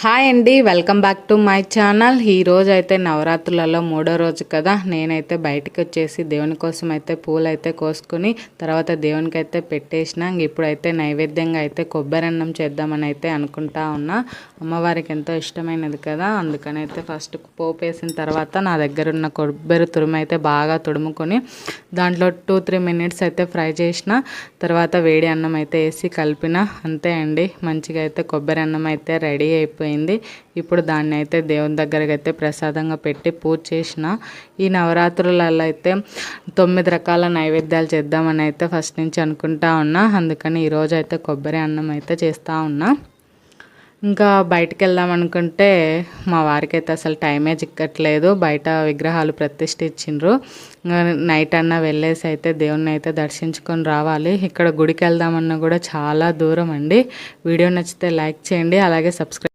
Hi అండి, welcome back to my channel. ఈ రోజు అయితే నవరాత్రులలో 3వ రోజు కదా. నేనైతే బయటకు వచ్చేసి దేవుని కోసం అయితే పూలు అయితే కోసుకుని తర్వాత దేవునికి అయితే పెట్టేసిన. ఇప్పుడైతే నైవేద్యంగా అయితే కొబ్బరి అన్నం చేద్దామని అయితే అనుకుంటా ఉన్నా. అమ్మవారికి ఎంతో ఇష్టమైనది కదా, అందుకని అయితే ఫస్ట్ పోపు వేసిన తర్వాత నా దగ్గర ఉన్న కొబ్బరి తురుము అయితే బాగా తుడుముకొని దాంట్లో 2-3 మినిట్స్ అయితే ఫ్రై చేసిన తర్వాత వేడి అన్నం అయితే వేసి కలిపిన. అంతే అండి, మంచిగా అయితే కొబ్బరి అన్నం అయితే రెడీ అయిపోయింది. ఇప్పుడు దాన్ని అయితే దేవుని దగ్గరకి అయితే ప్రసాదంగా పెట్టి పూజ చేసిన. ఈ నవరాత్రులలో అయితే 9 రకాల నైవేద్యాలు చేద్దామని అయితే ఫస్ట్ నుంచి అనుకుంటా ఉన్నా. అందుకని ఈరోజు అయితే కొబ్బరి అన్నం అయితే చేస్తూ ఉన్నా. ఇంకా బయటికి వెళ్దాం అనుకుంటే మా వారికి అయితే అసలు టైమే చిక్కట్లేదు. బయట విగ్రహాలు ప్రతిష్ఠించిండ్రు. నైట్ అన్న వెళ్ళేసి అయితే దేవుణ్ణి అయితే దర్శించుకొని రావాలి. ఇక్కడ గుడికి వెళ్దామన్నా కూడా చాలా దూరం అండి. వీడియో నచ్చితే లైక్ చేయండి, అలాగే సబ్స్క్రైబ్